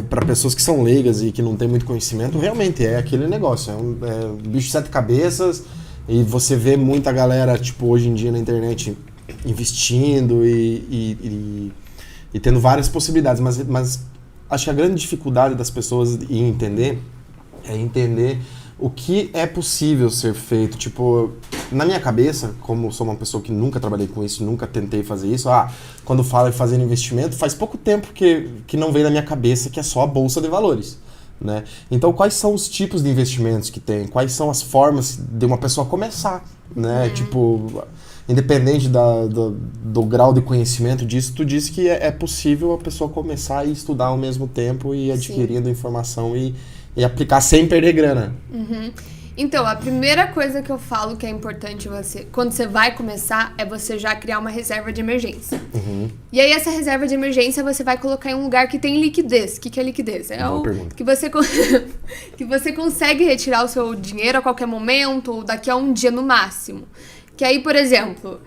para pessoas que são leigas e que não têm muito conhecimento, realmente é aquele negócio, é um bicho de 7 cabeças, e você vê muita galera, tipo, hoje em dia na internet investindo e tendo várias possibilidades, mas acho que a grande dificuldade das pessoas em entender é entender o que é possível ser feito. Tipo, na minha cabeça, como sou uma pessoa que nunca trabalhei com isso, nunca tentei fazer isso, quando fala em fazer investimento, faz pouco tempo que não veio na minha cabeça que é só a bolsa de valores, né? Então, quais são os tipos de investimentos que tem? Quais são as formas de uma pessoa começar, né? Tipo, independente do grau de conhecimento disso, tu disse que é possível a pessoa começar e estudar ao mesmo tempo e adquirindo informação e aplicar sem perder grana. Então, a primeira coisa que eu falo que é importante quando você vai começar, é você já criar uma reserva de emergência. E aí, essa reserva de emergência, você vai colocar em um lugar que tem liquidez. O que é liquidez? É o que você consegue retirar o seu dinheiro a qualquer momento, ou daqui a um dia no máximo. Que aí, por exemplo,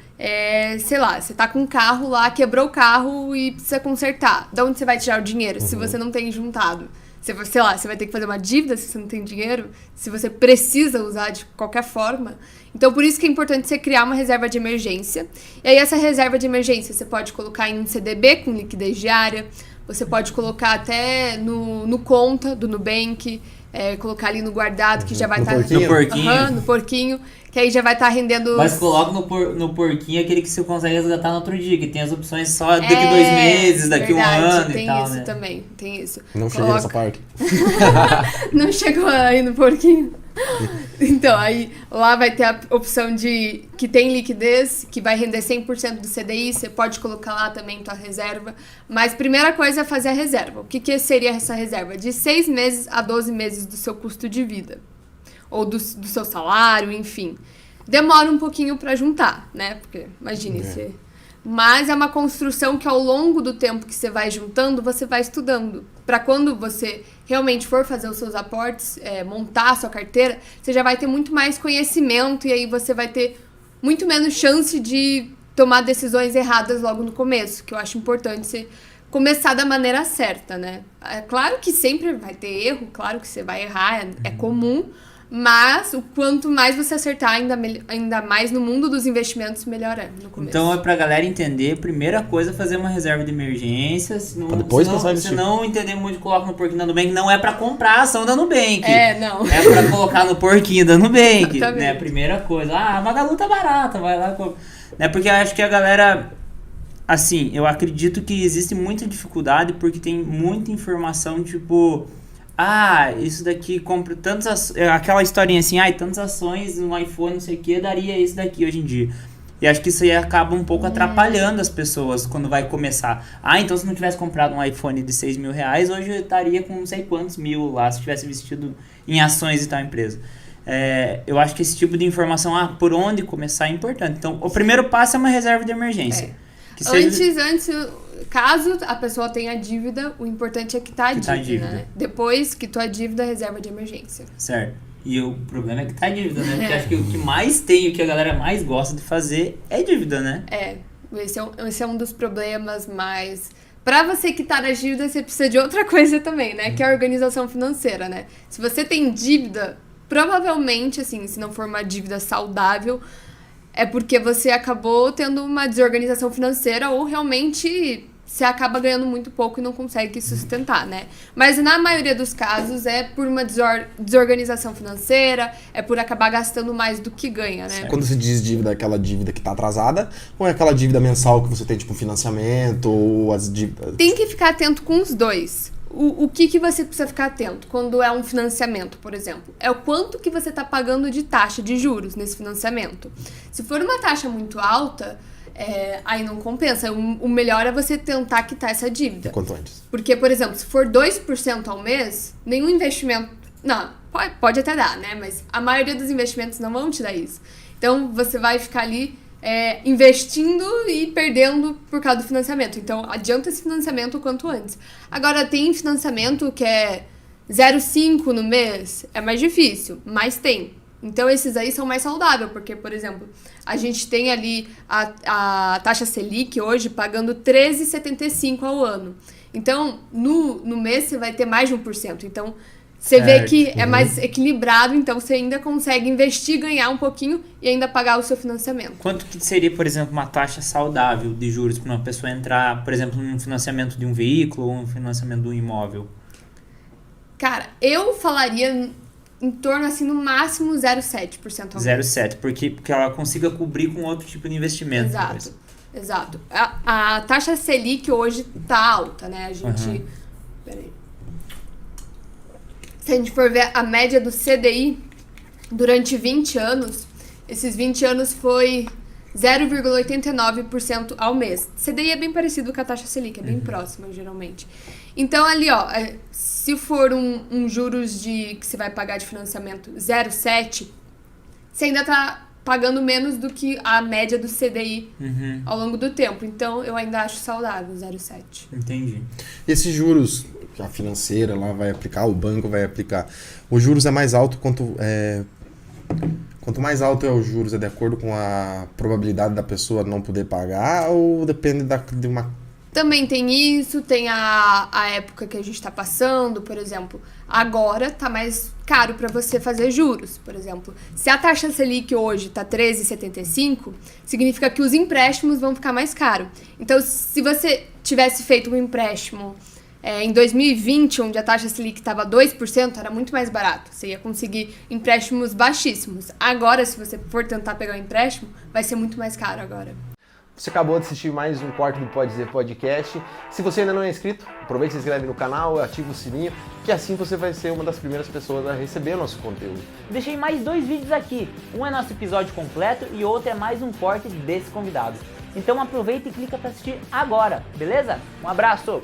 sei lá, você tá com um carro lá, quebrou o carro e precisa consertar. De onde você vai tirar o dinheiro se você não tem juntado? Sei lá, você vai ter que fazer uma dívida se você não tem dinheiro, se você precisa usar de qualquer forma. Então, por isso que é importante você criar uma reserva de emergência. E aí, essa reserva de emergência você pode colocar em um CDB com liquidez diária, você pode colocar até no conta do Nubank, colocar ali no guardado, que já vai estar... No porquinho. No porquinho, que aí já vai estar rendendo... Mas coloca no porquinho aquele que você consegue resgatar no outro dia, que tem as opções só daqui 2 meses, daqui verdade, 1 ano tem e tal, isso né? também, tem isso. Não cheguei nessa parte. Não chegou aí no porquinho? Então, aí lá vai ter a opção de que tem liquidez, que vai render 100% do CDI, você pode colocar lá também tua reserva, mas primeira coisa é fazer a reserva. O que seria essa reserva? De 6 meses a 12 meses do seu custo de vida, ou do seu salário, enfim. Demora um pouquinho pra juntar, né? Porque, imagine, mas é uma construção que ao longo do tempo que você vai juntando, você vai estudando. Para quando você realmente for fazer os seus aportes, montar a sua carteira, você já vai ter muito mais conhecimento e aí você vai ter muito menos chance de tomar decisões erradas logo no começo, que eu acho importante você começar da maneira certa, né? É claro que sempre vai ter erro, claro que você vai errar, é comum, mas o quanto mais você acertar, ainda mais no mundo dos investimentos, melhor é no começo. Então, pra galera entender, primeira coisa é fazer uma reserva de emergência. Se não entender muito, coloca no porquinho da Nubank. Não é pra comprar a ação da Nubank. Não. É pra colocar no porquinho da Nubank. Né? Primeira coisa. A Magalu tá barata, vai lá. Né? Porque eu acho que a galera... Assim, eu acredito que existe muita dificuldade porque tem muita informação, tipo... isso daqui compra tantas... Aquela historinha assim, tantas ações no iPhone, não sei o que, daria isso daqui hoje em dia. E acho que isso aí acaba um pouco atrapalhando as pessoas quando vai começar. Então se não tivesse comprado um iPhone de 6 mil reais, hoje eu estaria com não sei quantos mil lá, se tivesse investido em ações e tal empresa. Eu acho que esse tipo de informação, por onde começar é importante. Então, o primeiro passo é uma reserva de emergência. Antes, caso a pessoa tenha dívida, o importante é quitar a dívida, né? Depois quitou a dívida, reserva de emergência. Certo. E o problema é quitar a dívida, né? Porque acho que o que mais tem, o que a galera mais gosta de fazer é dívida, né? Esse é um dos problemas mais... Pra você quitar a dívida, você precisa de outra coisa também, né? Que é a organização financeira, né? Se você tem dívida, provavelmente, assim, se não for uma dívida saudável... É porque você acabou tendo uma desorganização financeira ou realmente você acaba ganhando muito pouco e não consegue sustentar, né? Mas na maioria dos casos é por uma desorganização financeira, é por acabar gastando mais do que ganha, né? Quando se diz dívida, é aquela dívida que tá atrasada ou é aquela dívida mensal que você tem, tipo, financiamento ou as dívidas? Tem que ficar atento com os dois. O que você precisa ficar atento quando é um financiamento, por exemplo? É o quanto que você está pagando de taxa de juros nesse financiamento. Se for uma taxa muito alta, aí não compensa. O melhor é você tentar quitar essa dívida. Quanto antes. Porque, por exemplo, se for 2% ao mês, nenhum investimento... Não, pode até dar, né? Mas a maioria dos investimentos não vão te dar isso. Então, você vai ficar ali... investindo e perdendo por causa do financiamento. Então, adianta esse financiamento o quanto antes. Agora, tem financiamento que é 0,5 no mês, é mais difícil, mas tem. Então, esses aí são mais saudáveis, porque, por exemplo, a gente tem ali a taxa Selic hoje pagando 13,75 ao ano. Então, no mês você vai ter mais de 1%. Então, você vê que é mais equilibrado, então você ainda consegue investir, ganhar um pouquinho e ainda pagar o seu financiamento. Quanto que seria, por exemplo, uma taxa saudável de juros para uma pessoa entrar, por exemplo, num financiamento de um veículo ou um financiamento de um imóvel? Cara, eu falaria em torno, assim, no máximo 0,7% ao mês. 0,7%, porque ela consiga cobrir com outro tipo de investimento. Exato. A taxa Selic hoje tá alta, né? A gente... Peraí. Se a gente for ver a média do CDI durante 20 anos, esses 20 anos foi 0,89% ao mês. CDI é bem parecido com a taxa Selic, é bem próxima, geralmente. Então, ali, ó, se for um juros que você vai pagar de financiamento 0,7, você ainda tá pagando menos do que a média do CDI ao longo do tempo. Então, eu ainda acho saudável 0,7. Entendi. Esses juros que a financeira lá vai aplicar, o banco vai aplicar, os juros é mais alto quanto mais alto é os juros, é de acordo com a probabilidade da pessoa não poder pagar ou depende de uma... Também tem isso, tem a época que a gente está passando, por exemplo, agora tá mais caro para você fazer juros, por exemplo. Se a taxa Selic hoje tá 13,75, significa que os empréstimos vão ficar mais caros. Então, se você tivesse feito um empréstimo em 2020, onde a taxa Selic estava 2%, era muito mais barato. Você ia conseguir empréstimos baixíssimos. Agora, se você for tentar pegar um empréstimo, vai ser muito mais caro agora. Você acabou de assistir mais um corte do Pode Dizer Podcast. Se você ainda não é inscrito, aproveite e se inscreve no canal, ativa o sininho, que assim você vai ser uma das primeiras pessoas a receber o nosso conteúdo. Deixei mais 2 vídeos aqui. Um é nosso episódio completo e outro é mais um corte desse convidado. Então aproveita e clica para assistir agora, beleza? Um abraço!